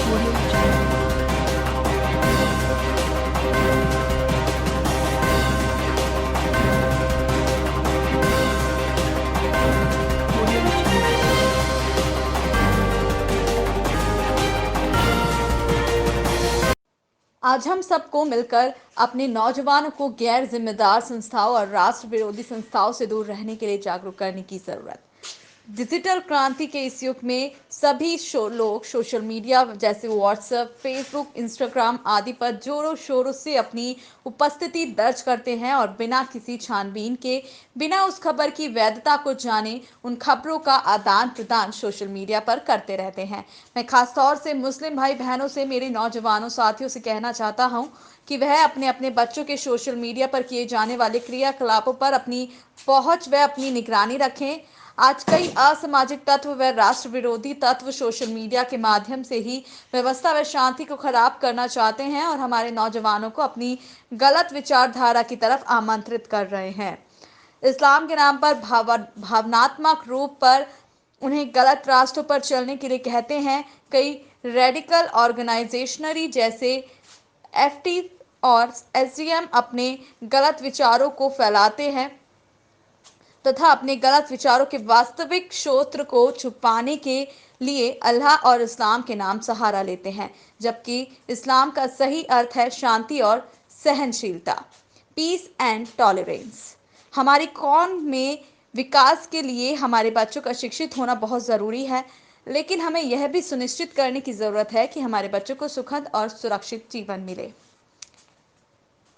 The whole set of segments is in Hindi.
आज हम सबको मिलकर अपने नौजवानों को गैर जिम्मेदार संस्थाओं और राष्ट्र विरोधी संस्थाओं से दूर रहने के लिए जागरूक करने की जरूरत। डिजिटल क्रांति के इस युग में सभी लोग सोशल मीडिया जैसे व्हाट्सएप, फेसबुक, इंस्टाग्राम आदि पर जोरों शोरों से अपनी उपस्थिति दर्ज करते हैं और बिना किसी छानबीन के, बिना उस खबर की वैधता को जाने, उन खबरों का आदान प्रदान सोशल मीडिया पर करते रहते हैं। मैं खासतौर से मुस्लिम भाई बहनों से, मेरे नौजवानों साथियों से कहना चाहता हूं कि वह अपने अपने बच्चों के सोशल मीडिया पर किए जाने वाले क्रियाकलापों पर अपनी पहुंच व अपनी निगरानी रखें। आज कई असामाजिक तत्व व राष्ट्र विरोधी तत्व सोशल मीडिया के माध्यम से ही व्यवस्था व शांति को खराब करना चाहते हैं और हमारे नौजवानों को अपनी गलत विचारधारा की तरफ आमंत्रित कर रहे हैं। इस्लाम के नाम पर भावनात्मक रूप पर उन्हें गलत रास्तों पर चलने के लिए कहते हैं। कई रेडिकल ऑर्गेनाइजेशनरी जैसे एफटी और एसडीएम अपने गलत विचारों को फैलाते हैं तथा अपने गलत विचारों के वास्तविक स्रोत को छुपाने के लिए अल्लाह और इस्लाम के नाम सहारा लेते हैं, जबकि इस्लाम का सही अर्थ है शांति और सहनशीलता, पीस एंड टॉलरेंस। हमारी कौम में विकास के लिए हमारे बच्चों का शिक्षित होना बहुत ज़रूरी है, लेकिन हमें यह भी सुनिश्चित करने की ज़रूरत है कि हमारे बच्चों को सुखद और सुरक्षित जीवन मिले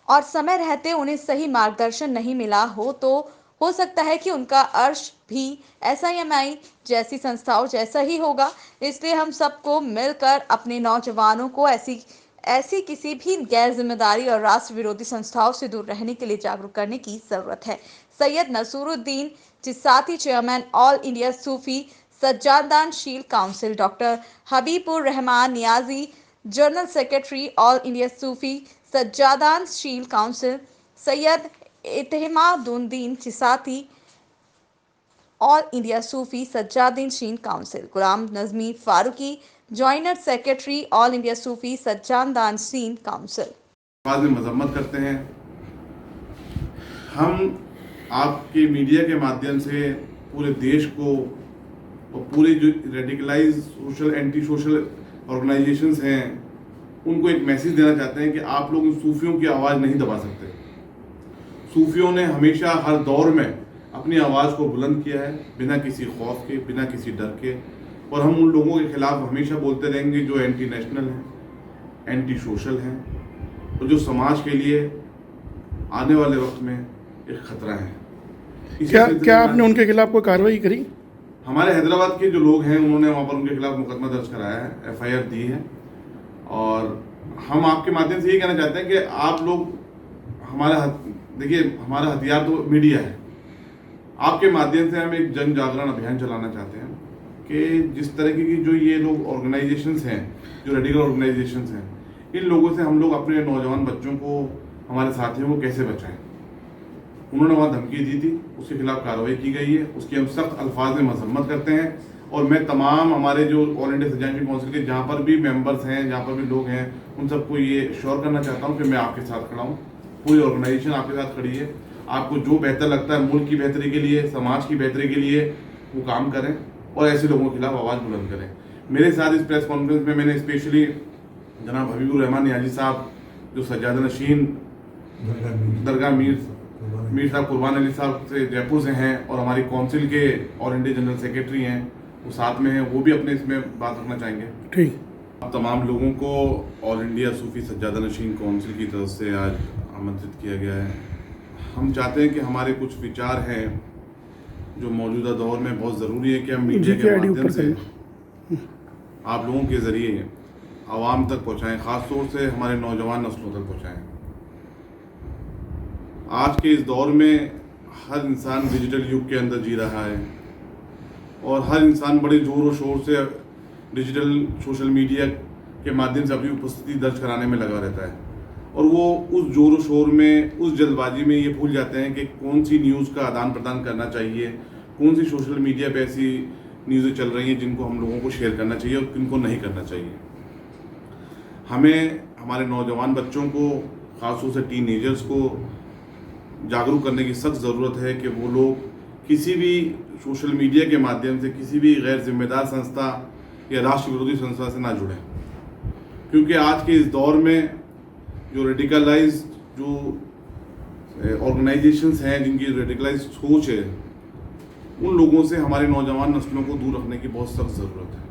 और समय रहते उन्हें सही मार्गदर्शन नहीं मिला हो तो हो सकता है कि उनका अर्श भी एसआईएमआई जैसी संस्थाओं जैसा ही होगा। इसलिए हम सबको मिलकर अपने नौजवानों को ऐसी किसी भी गैर जिम्मेदारी और राष्ट्र विरोधी संस्थाओं से दूर रहने के लिए जागरूक करने की जरूरत है। Syed Nasiruddin Chishti, chairman all India Sufi Sajjadan Sheel council, doctor Habibur Rahman Niazi, general secretary all India Sufi Sajjadan Sheel council, Syed Itemaduddin Chishti, all India Sufi Sajjadeen Sheen council, Ghulam Najmi Farooqui, joint secretary all India Sufi Sajjadan Sheen council. बाद में मजम्मत करते हैं। हम आपके मीडिया के माध्यम से पूरे देश को और पूरे जो radicalise social anti social organisations हैं उनको एक मैसेज देना चाहते हैं कि आप लोग सूफियों की आवाज़ नहीं दबा सकते। सूफियों ने हमेशा हर दौर में अपनी आवाज़ को बुलंद किया है, बिना किसी खौफ के, बिना किसी डर के, और हम उन लोगों के खिलाफ हमेशा बोलते रहेंगे जो एंटी नेशनल हैं, एंटी सोशल हैं और जो समाज के लिए आने वाले वक्त में एक खतरा है। क्या आपने उनके खिलाफ कोई कार्रवाई करी? हमारे हैदराबाद के जो लोग हैं उन्होंने वहाँ पर उनके खिलाफ मुकदमा दर्ज कराया है, एफआईआर दी है, और हम आपके माध्यम से ये कहना चाहते हैं कि आप लोग देखिए हमारा हथियार तो मीडिया है। आपके माध्यम से हम एक जन जागरण अभियान चलाना चाहते हैं कि जिस तरीके की जो ये लोग ऑर्गेनाइजेशंस हैं, जो रेडिकल ऑर्गेनाइजेशंस हैं, इन लोगों से हम लोग अपने नौजवान बच्चों को, हमारे साथियों को कैसे बचाएं। उन्होंने वहाँ धमकी दी थी, उसके खिलाफ कार्रवाई की गई है, उसकी हम सख्त अल्फाज में मजम्मत करते हैं। और मैं तमाम हमारे जो ऑल इंडिया सज्जादान काउंसिल के जहाँ पर भी मेंबर्स हैं, जहाँ पर भी लोग हैं, उन सबको ये श्योर करना चाहता हूँ कि मैं आपके साथ खड़ा हूँ, पूरी ऑर्गेनाइजेशन आपके साथ खड़ी है। आपको जो बेहतर लगता है मुल्क की बेहतरी के लिए, समाज की बेहतरी के लिए वो काम करें और ऐसे लोगों के खिलाफ आवाज़ बुलंद करें। मेरे साथ इस प्रेस कॉन्फ्रेंस में मैंने स्पेशली जनाब हबीबुर रहमान नियाजी साहब जो सज्जादा नशीन दरगाह मीर साहब कुर्बान अली साहब से जयपुर से हैं और हमारी काउंसिल के ऑल इंडिया जनरल सेक्रेटरी हैं, वो साथ में हैं, वो भी अपने इसमें बात रखना चाहेंगे। ठीक। अब तमाम लोगों को all India Sufi Sajjada Nashin council की तरफ से आज आमंत्रित किया गया है। हम चाहते हैं कि हमारे कुछ विचार हैं जो मौजूदा दौर में बहुत ज़रूरी है कि हम मीडिया के माध्यम से आप लोगों के ज़रिए आवाम तक पहुँचाएँ, ख़ास तौर से हमारे नौजवान नस्लों तक पहुँचाएँ। आज के इस दौर में हर इंसान डिजिटल युग के अंदर जी रहा है और हर इंसान बड़े ज़ोर और शोर से डिजिटल सोशल मीडिया के माध्यम से अपनी उपस्थिति दर्ज कराने में लगा रहता है और वो उस जोर और शोर में, उस जल्दबाजी में ये भूल जाते हैं कि कौन सी न्यूज़ का आदान प्रदान करना चाहिए, कौन सी सोशल मीडिया पे ऐसी न्यूज़ें चल रही हैं जिनको हम लोगों को शेयर करना चाहिए और किनको नहीं करना चाहिए। हमें हमारे नौजवान बच्चों को, खासतौर से टीनेजर्स को जागरूक करने की सख्त ज़रूरत है कि वो लोग किसी भी सोशल मीडिया के माध्यम से किसी भी गैर जिम्मेदार संस्था या राष्ट्र विरोधी संस्था से ना जुड़ें, क्योंकि आज के इस दौर में जो रेडिकलाइज जो ऑर्गेनाइजेशंस हैं, जिनकी रेडिकलाइज सोच है, उन लोगों से हमारे नौजवान नस्लों को दूर रखने की बहुत सख्त ज़रूरत है।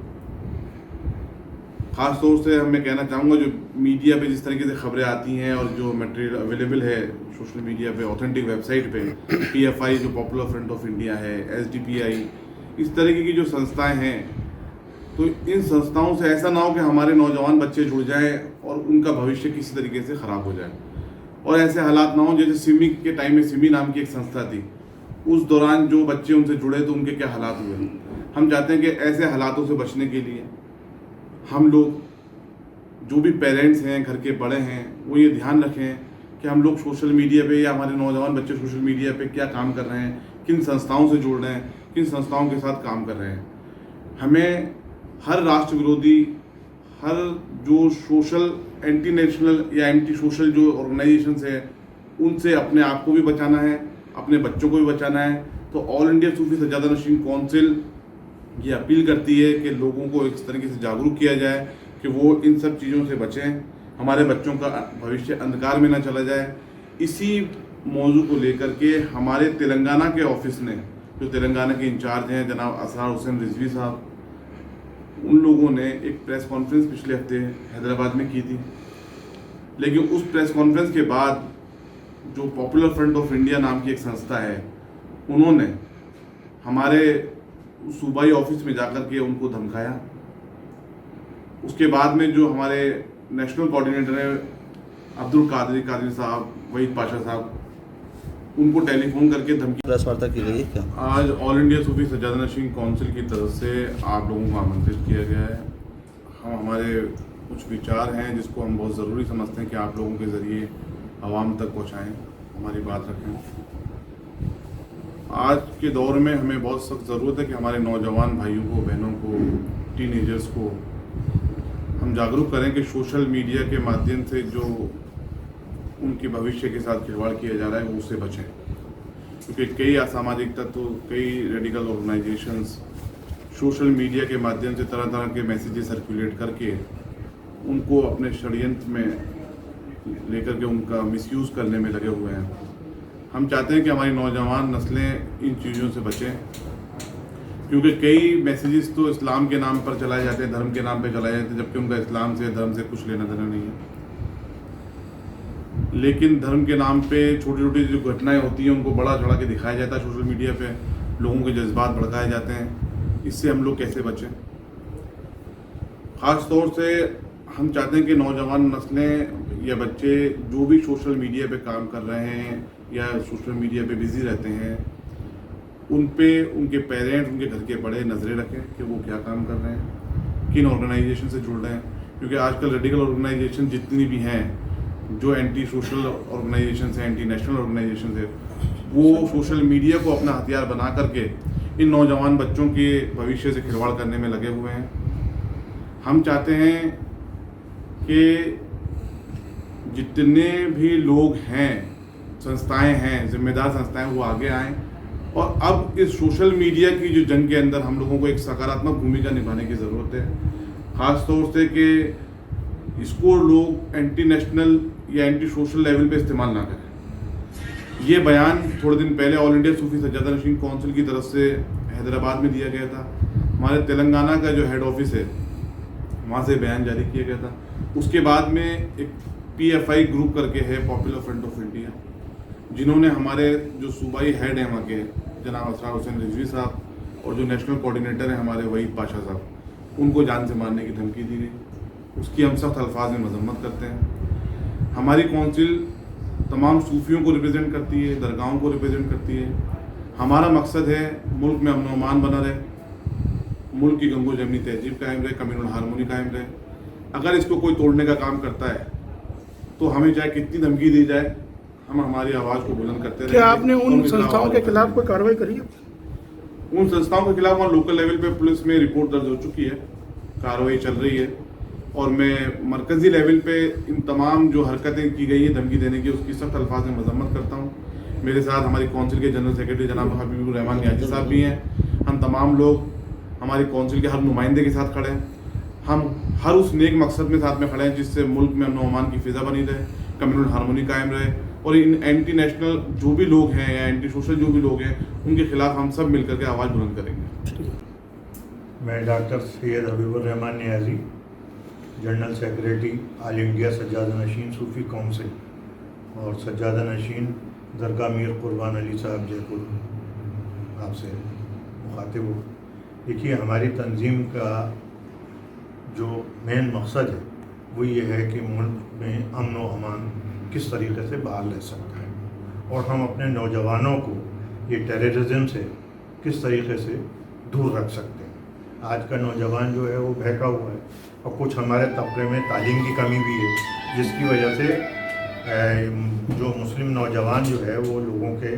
ख़ास तौर से मैं कहना चाहूँगा, जो मीडिया पे जिस तरीके से खबरें आती हैं और जो मटेरियल अवेलेबल है सोशल मीडिया पे, ऑथेंटिक वेबसाइट पे, PFI जो पॉपुलर फ्रंट ऑफ इंडिया है, SDPI, इस तरीके की जो संस्थाएं हैं, तो इन संस्थाओं से ऐसा ना हो कि हमारे नौजवान बच्चे जुड़ जाएं और उनका भविष्य किसी तरीके से ख़राब हो जाए, और ऐसे हालात ना हो जैसे सिमी के टाइम में सिमी नाम की एक संस्था थी, उस दौरान जो बच्चे उनसे जुड़े तो उनके क्या हालात हुए। हम चाहते हैं कि ऐसे हालातों से बचने के लिए हम लोग, जो भी पेरेंट्स हैं, घर के बड़े हैं, वो ये ध्यान रखें कि हम लोग सोशल मीडिया पे या हमारे नौजवान बच्चे सोशल मीडिया पे क्या काम कर रहे हैं, किन संस्थाओं से जुड़ रहे हैं, किन संस्थाओं के साथ काम कर रहे हैं। हमें हर राष्ट्र विरोधी, हर जो सोशल एंटी नेशनल या एंटी सोशल जो ऑर्गेनाइजेशंस है, उनसे अपने आप को भी बचाना है, अपने बच्चों को भी बचाना है। तो all India Sufi Sajjada Nashin council ये अपील करती है कि लोगों को इस तरीके से जागरूक किया जाए कि वो इन सब चीज़ों से बचें, हमारे बच्चों का भविष्य अंधकार में ना चला जाए। इसी मौजू को लेकर के हमारे तेलंगाना के ऑफिस ने, जो तेलंगाना के इंचार्ज हैं जनाब असरार हुसैन रिजवी साहब, उन लोगों ने एक प्रेस कॉन्फ्रेंस पिछले हफ्ते हैदराबाद में की थी। लेकिन उस प्रेस कॉन्फ्रेंस के बाद जो पॉपुलर फ्रंट ऑफ इंडिया नाम की एक संस्था है, उन्होंने हमारे सूबाई ऑफिस में जाकर के उनको धमकाया। उसके बाद में जो हमारे नेशनल कोऑर्डिनेटर हैं अब्दुल कादरी साहब, वहीद पाशा साहब, उनको टेलीफोन करके धमकी। प्रेस वार्ता की गई है क्या? आज all India Sufi Sajjada Nashin council की तरफ से आप लोगों को आमंत्रित किया गया है। हम हमारे कुछ विचार हैं जिसको हम बहुत ज़रूरी समझते हैं कि आप लोगों के ज़रिए आवाम तक पहुँचाएँ, हमारी बात रखें। आज के दौर में हमें बहुत सख्त ज़रूरत है कि हमारे नौजवान भाइयों को, बहनों को, टीनेजर्स को हम जागरूक करें कि सोशल मीडिया के माध्यम से जो उनके भविष्य के साथ खिलवाड़ किया जा रहा है वो उससे बचें, क्योंकि कई असामाजिक तत्व, कई रेडिकल ऑर्गेनाइजेशंस सोशल मीडिया के माध्यम से तरह तरह के मैसेजेस सर्कुलेट करके उनको अपने षड्यंत्र में लेकर के उनका मिसयूज़ करने में लगे हुए हैं। हम चाहते हैं कि हमारी नौजवान नस्लें इन चीज़ों से बचें, क्योंकि कई मैसेजेस तो इस्लाम के नाम पर चलाए जाते हैं, धर्म के नाम पर चलाए जाते हैं, जबकि उनका इस्लाम से, धर्म से कुछ लेना देना नहीं है। लेकिन धर्म के नाम पे छोटी छोटी जो घटनाएं होती हैं उनको बड़ा चढ़ा के दिखाया जाता है सोशल मीडिया पे, लोगों के जज्बात भड़काए जाते हैं। इससे हम लोग कैसे बचें? ख़ास तौर से हम चाहते हैं कि नौजवान नस्लें या बच्चे जो भी सोशल मीडिया पे काम कर रहे हैं या सोशल मीडिया पे बिजी रहते हैं, उन पे उनके पेरेंट्स, उनके घर के बड़े नज़रें रखें कि वो क्या काम कर रहे हैं, किन ऑर्गेनाइजेशन से जुड़ रहे हैं। क्योंकि आजकल रेडिकल ऑर्गेनाइजेशन जितनी भी हैं, जो एंटी सोशल ऑर्गेनाइजेशन है, एंटी नेशनल ऑर्गेनाइजेशन है, वो सोशल मीडिया को अपना हथियार बना करके इन नौजवान बच्चों के भविष्य से खिलवाड़ करने में लगे हुए हैं। हम चाहते हैं कि जितने भी लोग हैं, संस्थाएं हैं, जिम्मेदार संस्थाएं, वो आगे आएं और अब इस सोशल मीडिया की जो जंग के अंदर हम लोगों को एक सकारात्मक भूमिका निभाने की ज़रूरत है। ख़ास तौर से कि इसको लोग एंटी नेशनल या एंटी सोशल लेवल पे इस्तेमाल ना करें। ये बयान थोड़े दिन पहले all India Sufi Sajjada Nashin council की तरफ से हैदराबाद में दिया गया था। हमारे तेलंगाना का जो हेड ऑफिस है, वहाँ से बयान जारी किया गया था। उसके बाद में एक PFI ग्रुप करके है, पॉपुलर फ्रंट ऑफ इंडिया, जिन्होंने हमारे जो सूबाई हेड हैं वहाँ के जनाब असरार हुसैन रिजवी साहब और जो नेशनल कोऑर्डिनेटर हैं हमारे वहीद पाशा साहब, उनको जान से मारने की धमकी दी गई। उसकी हम सख्त अल्फाज में मजम्मत करते हैं। हमारी काउंसिल तमाम सूफियों को रिप्रेजेंट करती है, दरगाहों को रिप्रेजेंट करती है। हमारा मकसद है मुल्क में अमन अमान बना रहे, मुल्क की गंगो जमनी तहजीब कायम रहे, कम्युनल हारमोनी कायम रहे। अगर इसको कोई तोड़ने का काम करता है तो हमें चाहे कितनी धमकी दी जाए, हम हमारी आवाज़ को बुलंद करते रहे। क्या आपने उन संस्थाओं के खिलाफ कोई कार्रवाई करी है? उन संस्थाओं के खिलाफ वहाँ लोकल लेवल पे पुलिस में रिपोर्ट दर्ज हो चुकी है, कार्रवाई चल रही है। और मैं मरकज़ी लेवल पे इन तमाम जो हरकतें की गई हैं धमकी देने की, उसकी सख्त अल्फाज में मजम्मत करता हूँ। मेरे साथ हमारी कौंसिल के जनरल सेक्रेटरी जनाब हबीबुर रहमान नियाज़ी साहब भी हैं। हम तमाम लोग हमारी कौंसिल के हर नुमाइंदे के साथ खड़े हैं। हम हर उस नेक मकसद में साथ में खड़े हैं जिससे मुल्क में अमन व अमान की फ़िज़ा बनी रहे, कम्युनल हारमोनी कायम रहे, और इन एंटी नेशनल जो भी लोग हैं या एंटी सोशल जो भी लोग हैं उनके खिलाफ हम सब मिलकर के आवाज़ बुलंद करेंगे। मैं doctor Syed Habibur Rahman Niazi, general secretary all India Sajjada Nashin Sufi council और सज्जादा नशीन दरगाह मीर कुर्बान अली साहब जयपुर, आपसे मुखातिब हूँ। देखिए, हमारी तंजीम का जो मेन मकसद है वो ये है कि मुल्क में अमन व अमान किस तरीके से बहाल रह सकता है और हम अपने नौजवानों को ये टेररिज्म से किस तरीके से दूर रख सकते हैं। आज का नौजवान जो है वो बहका हुआ है और कुछ हमारे तबके में तालीम की कमी भी है, जिसकी वजह से जो मुस्लिम नौजवान जो है वो लोगों के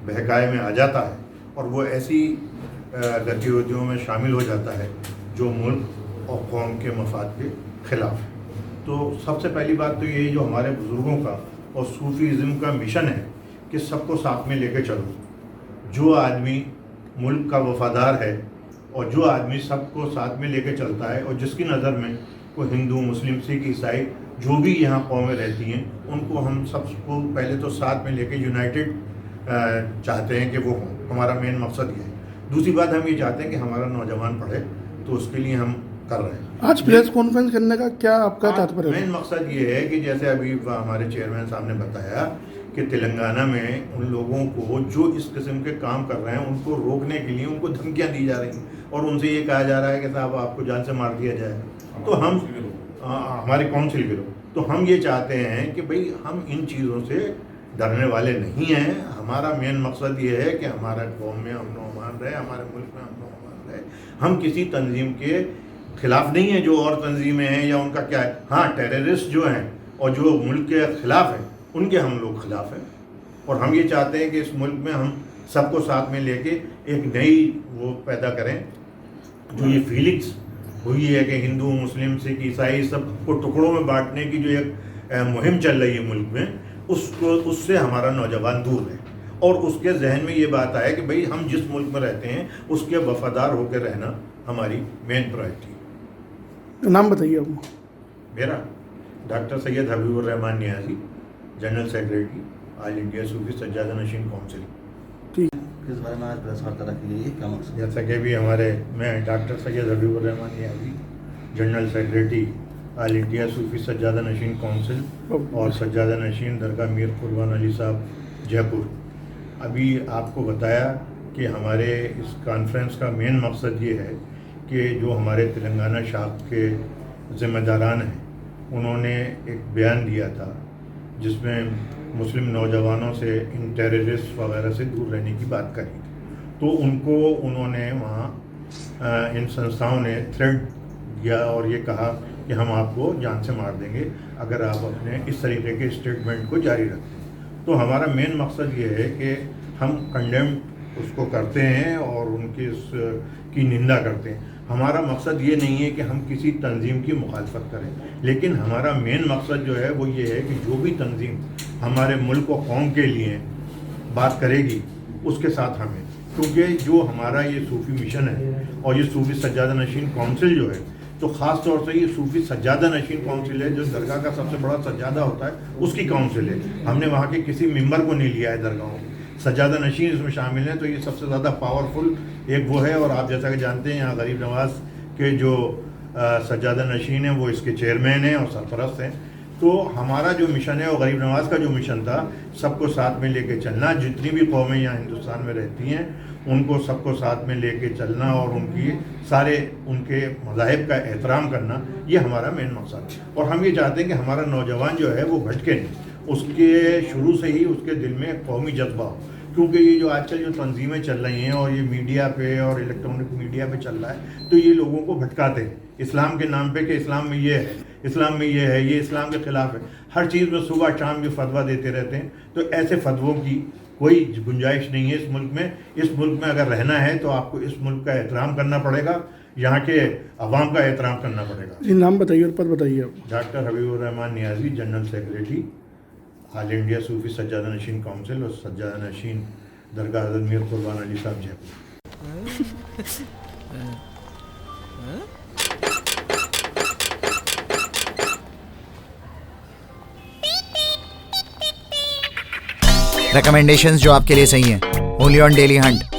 बहकाए में आ जाता है और वो ऐसी गतिविधियों में शामिल हो जाता है जो मुल्क और कौम के मफाद के ख़िलाफ़ है। तो सबसे पहली बात तो ये जो हमारे बुज़ुर्गों का और सूफ़ीज़्म का मिशन है कि सबको साथ में लेके चलो। जो आदमी मुल्क का वफ़ादार है और जो आदमी सबको साथ में लेके चलता है और जिसकी नज़र में कोई हिंदू, मुस्लिम, सिख, ईसाई जो भी यहाँ कौमें रहती हैं उनको हम सबको पहले तो साथ में लेके यूनाइटेड चाहते हैं कि वो हों। हमारा मेन मकसद ये है। दूसरी बात, हम ये चाहते हैं कि हमारा नौजवान पढ़े, तो उसके लिए हम कर रहे हैं। आज प्रेस कॉन्फ्रेंस करने का क्या आपका तात्पर्य है? मेन मकसद ये है कि जैसे अभी हमारे चेयरमैन साहब ने बताया कि तेलंगाना में उन लोगों को जो इस किस्म के काम कर रहे हैं उनको रोकने के लिए उनको धमकियां दी जा रही हैं और उनसे ये कहा जा रहा है कि साहब आपको जान से मार दिया जाएगा। तो हम हमारे काउंसिल के लोग तो हम ये चाहते हैं कि भाई हम इन चीज़ों से डरने वाले नहीं हैं। हमारा मेन मकसद ये है कि हमारा कौम में अमन व अमान रहे, हमारे मुल्क में अमन व अमान रहे। हम किसी तंजीम के खिलाफ नहीं है जो और तंजीमें हैं या उनका क्या है। हाँ, टेररिस्ट जो हैं और जो मुल्क के ख़िलाफ़ हैं उनके हम लोग खिलाफ हैं और हम ये चाहते हैं कि इस मुल्क में हम सबको साथ में लेके एक नई वो पैदा करें। जो ये फीलिंग्स हुई है कि हिंदू, मुस्लिम, सिख, ईसाई सबको टुकड़ों में बांटने की जो एक मुहिम चल रही है मुल्क में, उससे हमारा नौजवान दूर है और उसके जहन में ये बात आए कि भाई हम जिस मुल्क में रहते हैं उसके वफादार होकर रहना हमारी मेन प्रायोरिटी। नाम बताइए आपको। मेरा doctor Syed Habibur Rahman Niazi, general secretary all India Sufi Sajjada Nashin council. ठीक, किस बारे में आज प्रेस वार्ता रखी गई है, क्या मकसद? जैसा कि भी मैं doctor Syed Habibur Rahman Niazi, general secretary all India Sufi Sajjada Nashin council और सज्जादा नशीन दरगाह मीर कुर्बान अली साहब जयपुर। अभी आपको बताया कि हमारे इस कॉन्फ्रेंस का मेन मकसद ये है कि जो हमारे तेलंगाना शाख के ज़िम्मेदारान हैं उन्होंने एक बयान दिया था जिसमें मुस्लिम नौजवानों से इन टेररिस्ट वगैरह से दूर रहने की बात करी थी। तो उन्होंने वहाँ इन संस्थाओं ने थ्रेट दिया और ये कहा कि हम आपको जान से मार देंगे अगर आप अपने इस तरीके के स्टेटमेंट को जारी रखें। तो हमारा मेन मकसद ये है कि हम कंडेम उसको करते हैं और उनकी की निंदा करते हैं। हमारा मकसद ये नहीं है कि हम किसी तंजीम की मुखालफत करें, लेकिन हमारा मेन मकसद जो है वो ये है कि जो भी तंजीम हमारे मुल्क और कौम के लिए बात करेगी उसके साथ हमें, क्योंकि जो हमारा ये सूफ़ी मिशन है और ये सूफ़ी सज्जादा नशीन काउंसिल जो है, तो ख़ास तौर से ये सूफ़ी सज्जादा नशीन काउंसिल है जो दरगाह का सबसे बड़ा सज्जादा होता है उसकी काउंसिल है। हमने वहाँ के किसी मेंबर को नहीं लिया है दरगाहों, सज्जादा नशीन इसमें शामिल हैं। तो ये सबसे ज़्यादा पावरफुल एक वो है। और आप जैसा कि जानते हैं यहाँ गरीब नवाज़ के जो सज्जादा नशीन हैं वो इसके चेयरमैन हैं और सरपरस्त हैं। तो हमारा जो मिशन है वो गरीब नवाज़ का जो मिशन था सबको साथ में लेके चलना, जितनी भी कौमें यहाँ हिंदुस्तान में रहती हैं उनको सबको साथ में लेके चलना और उनकी सारे उनके मज़ाहिब का एहतराम करना, ये हमारा मेन मकसद है। और हम ये चाहते हैं कि हमारा नौजवान जो है वो भटके नहीं, उसके शुरू से ही उसके दिल में कौमी जज्बा हो। क्योंकि ये जो आजकल जो तंजीमें चल रही हैं और ये मीडिया पे और इलेक्ट्रॉनिक मीडिया पे चल रहा है, तो ये लोगों को भटकाते हैं इस्लाम के नाम पे कि इस्लाम में ये है, इस्लाम में ये है, ये इस्लाम के ख़िलाफ़ है। हर चीज़ में सुबह शाम ये फतवा देते रहते हैं। तो ऐसे फतवों की कोई गुंजाइश नहीं है इस मुल्क में। इस मुल्क में अगर रहना है तो आपको इस मुल्क का एहतराम करना पड़ेगा, यहाँ के अवाम का एहतराम करना पड़ेगा। जी नाम बताइए और पद बताइए आप। Doctor Habibur Rahman Niazi, general secretary all India Sufi Sajjada Nashin council और सज्जादा नशीन दरगाह हज़रत मीर कुर्बान अली साहब जयपुर। recommendations जो आपके लिए सही हैं, only on Daily Hunt।